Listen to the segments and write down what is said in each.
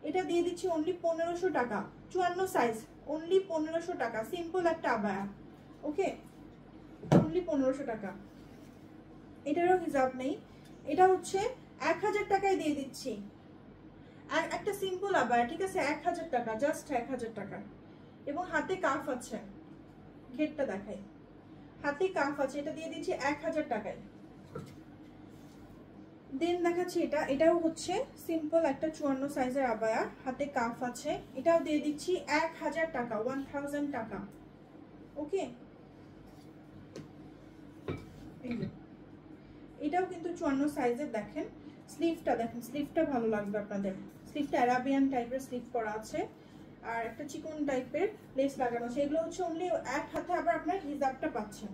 এটা দিয়ে দিচ্ছি অনলি 1500 টাকা, 54 সাইজ, অনলি 1500 টাকা, সিম্পল একটা আবায়া। ওকে, অনলি 1500 টাকা। এটারও হিসাব নেই, এটা হচ্ছে 1000 টাকায় দিয়ে দিচ্ছি। আর একটা সিম্পল আবায়া, ঠিক আছে, 1000 টাকা, জাস্ট 1000 টাকা। এবং হাতে কাফ আছে, ঘেরটা দেখাই, হাতে কাফ আছে, এটা দিয়ে দিচ্ছি 1000 টাকায়। দেন দেখাচ্ছি এটা, এটাও হচ্ছে সিম্পল একটা 54 সাইজের আবায়া, হাতে কাফ আছে, এটাও দিয়ে দিচ্ছি 1000 টাকা, 1000 টাকা। ওকে, এটাও কিন্তু 54 সাইজের। দেখেন স্লিভটা, দেখেন স্লিভটা ভালো লাগবে আপনাদের। স্লিভটা অ্যারাবিয়ান টাইপের স্লিভ করা আছে, আর একটা চিকন টাইপের লেস লাগানো আছে। এগুলো হচ্ছে অনলি এক হাতে, আবার আপনার হিজাবটা পাচ্ছেন,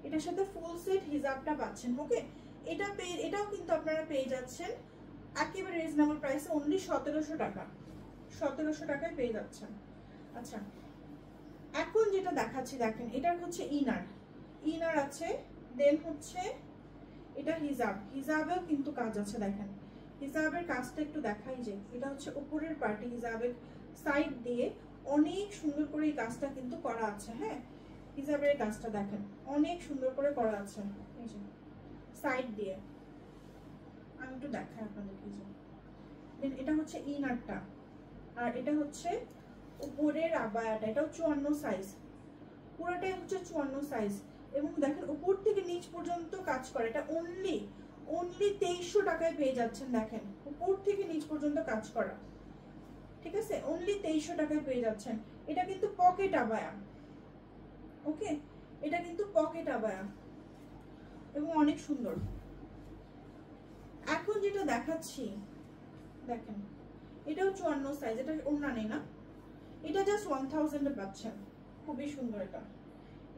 এটার সাথে ফুল সেট হিজাবটা পাচ্ছেন। ওকে, এটাও কিন্তু আপনারা পেয়ে যাচ্ছেন একেবারে রিজনেবল প্রাইসে, অনলি 1700 টাকা, 1700 টাকায় পেয়ে যাচ্ছেন। আচ্ছা, এখন যেটা দেখাচ্ছি দেখেন, এটার হচ্ছে ইনার আছে, দেন হচ্ছে এটা হিজাব, হিজাবেও কিন্তু কাজ আছে। দেখেন হিজাবের কাজটা একটু দেখাই, যে এটা হচ্ছে উপরের পার্টি, হিজাবের সাইড দিয়ে অনেক সুন্দর করে এই কাজটা কিন্তু করা আছে। হ্যাঁ, হিজাবের কাজটা দেখেন অনেক সুন্দর করে করা আছে, এই যে সাইড দিয়ে। আমি একটু দেখাই আপনাদেরকে, যে দেন এটা হচ্ছে ইনারটা, আর এটা হচ্ছে উপরের আবায়াটা, এটাও 54 সাইজ, পুরোটাই হচ্ছে 54 সাইজ। এবং দেখেন উপর থেকে নিচ পর্যন্ত কাজ করে, এটা অনলি 2300 টাকায় পেয়ে যাচ্ছেন। দেখেন উপর থেকে নিচ পর্যন্ত কাজ করা, ঠিক আছে, অনলি 2300 টাকায় পেয়ে যাচ্ছেন। এটা কিন্তু পকেট আবায়া। ওকে, এটা কিন্তু পকেট আবায়া এবং অনেক সুন্দর। এখন যেটা দেখাচ্ছি দেখেন, এটাও 54 সাইজ, এটা ওড়না নেই না, এটা জাস্ট 1000 এ পাচ্ছেন, খুবই সুন্দর।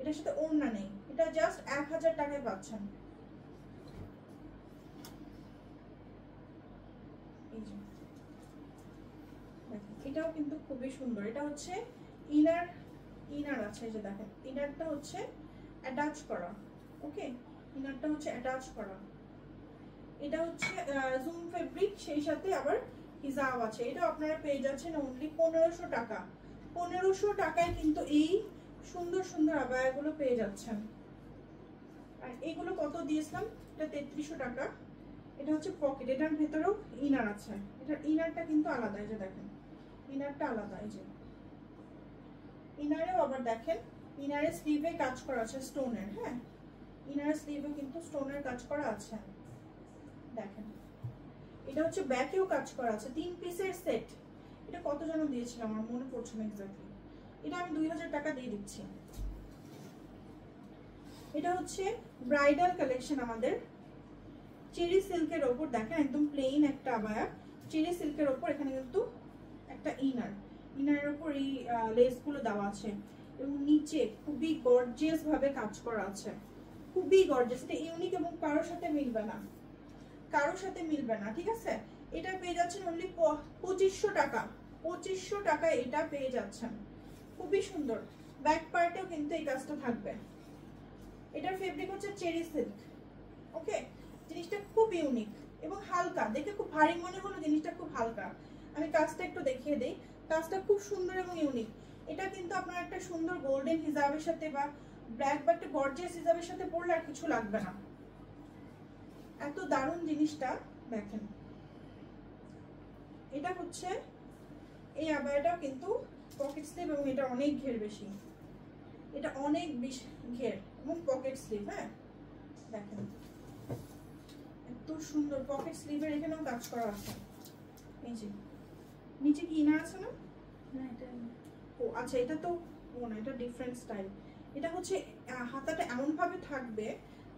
এটার সাথে ওড়না নেই, এটা জাস্ট 1000 টাকায় পাচ্ছেন। এটাও কিন্তু খুবই সুন্দর। এটা হচ্ছে ইনার আছে, যে দেখেন ইনারটা হচ্ছে অ্যাটাচ করা। ওকে, ইনারটা হচ্ছে অ্যাটাচ করা। এটা হচ্ছে জুম ফেব্রিক, সেই সাথে আবার হিজাব আছে। এটা আপনারা পেয়ে যাচ্ছেন অনলি 1500 টাকা। 1500 টাকায় কিন্তু এই সুন্দর সুন্দর আবায়াগুলো পেয়ে যাচ্ছেন। আর এগুলো কত দিয়েছিলাম, এটা 3300 টাকা। এটা হচ্ছে পকেট, এটার ভেতরেও ইনার আছে, এটার ইনারটা কিন্তু আলাদা, এই যে দেখেন ইনারটা আলাদা। এই যে ইনারেও আবার দেখেন, ইনারের স্লিভে কাজ করা আছে স্টোনের। হ্যাঁ, ইনারের স্লিভে কিন্তু স্টোনের কাজ করা আছে। দেখেন এটা হচ্ছে ব্যাকেও কাজ করা আছে, 3 পিসের সেট। এটা কত যেন দিয়েছিলাম আমার মনে পড়ছে না এক্স্যাক্টলি, এটা আমি 2000 টাকা দিয়ে দিচ্ছি। এটা হচ্ছে ব্রাইডাল কালেকশন আমাদের, চেরি সিল্কের ওপর। দেখেন একদম প্লেন একটা আবায়া, চেরি সিল্কের ওপর, এখানে কিন্তু একটা ইনারের উপর এই লেসগুলো দেওয়া আছে, এবং নিচে খুবই গর্জিয়াস ভাবে কাজ করা আছে, খুবই গর্জিয়াস। এটা ইউনিক এবং কারোর সাথে মিলবে না, কারোর সাথে মিলবে না, ঠিক আছে। এটা পেয়ে যাচ্ছেন অনলি 2500 টাকা, 2500 টাকায় এটা পেয়ে যাচ্ছেন, খুবই সুন্দর। ব্যাক পার্টেও কিন্তু এই কাজটা থাকবে। এটার ফেব্রিক হচ্ছে চেরি সিল্ক। ওকে, জিনিসটা খুব ইউনিক এবং হালকা, দেখে খুব ভারী মনে হলো, জিনিসটা খুব হালকা। আমি কাজটা একটু দেখিয়ে দিই, কাজটা খুব সুন্দর এবং ইউনিক। এটা কিন্তু আপনার একটা সুন্দর গোল্ডেন হিজাবের সাথে বা ব্ল্যাক বা একটা গর্জিয়াস হিজাবের সাথে পরলে আর কিছু লাগবে না, এত দারুণ জিনিসটা। দেখেন এটা হচ্ছে এই আবায়াটাও কিন্তু পকেট স্লিভ, এবং এটা অনেক ঘের বেশি, এটা অনেক বেশি ঘের এবং পকেট স্লিভ। হ্যাঁ, দেখেন এত সুন্দর পকেট স্লিভের, এখানেও কাজ করা আছে। এই যে নিচে কি ইনার আছে না, এটা ও আচ্ছা, এটা তো ও না, এটা ডিফারেন্ট স্টাইল। এটা হচ্ছে হাতাটা এমন ভাবে থাকবে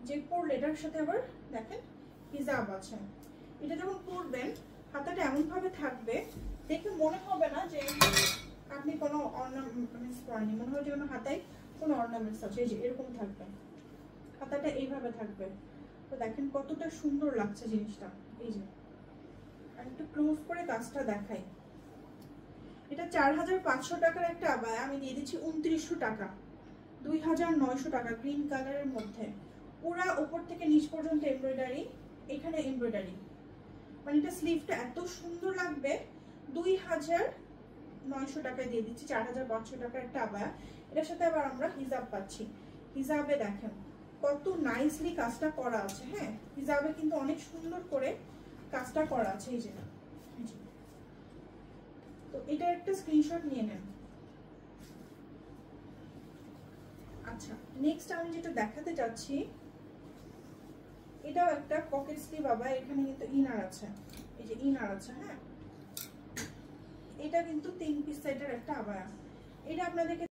যে পরলে এটার সাথে আবার দেখেন হিজাব আছে। এটা যখন পরবেন হাতাটা এমন ভাবে থাকবে, দেখে মনে হবে না যে আপনি কোনো অর্নামেন্টস পরেনি, মনে হবে যে কোনো হাতায় কোনো অর্নামেন্টস আছে। এই যে এরকম থাকবে, হাতাটা এইভাবে থাকবে। তো দেখেন কতটা সুন্দর লাগছে জিনিসটা। এই যে আর একটু ক্লোজ করে কাজটা দেখাই। এটা 4500 টাকার একটা আবায়া, আমি দিয়ে দিচ্ছি 2900 টাকা, 2900 টাকা, গ্রিন কালারের মধ্যে। পুরা উপর থেকে নিচ পর্যন্ত এমব্রয়ডারি, এখানে এমব্রয়ডারি, মানে এটা স্লিভটা এত সুন্দর লাগবে, 2900 টাকায় দিয়ে দিচ্ছি, 4500 টাকার একটা আবায়া। এটার সাথে আবার আমরা হিজাব পাচ্ছি। হিজাবে দেখেন কত নাইসলি কাজটা করা আছে। হ্যাঁ, হিজাবে কিন্তু অনেক সুন্দর করে কাজটা করা আছে। এই যে তো এটা একটা স্ক্রিনশট নিয়ে নেন। আচ্ছা, নেক্সট আমি যেটা দেখাতে যাচ্ছি, এটাও একটা পকেট স্লিভ আবায়া। এখানে কিন্তু ইনার আছে, এই যে ইনার আছে। হ্যাঁ, এটা কিন্তু 3 পিস সেটের একটা আবায়া। এটা আপনাদেরকে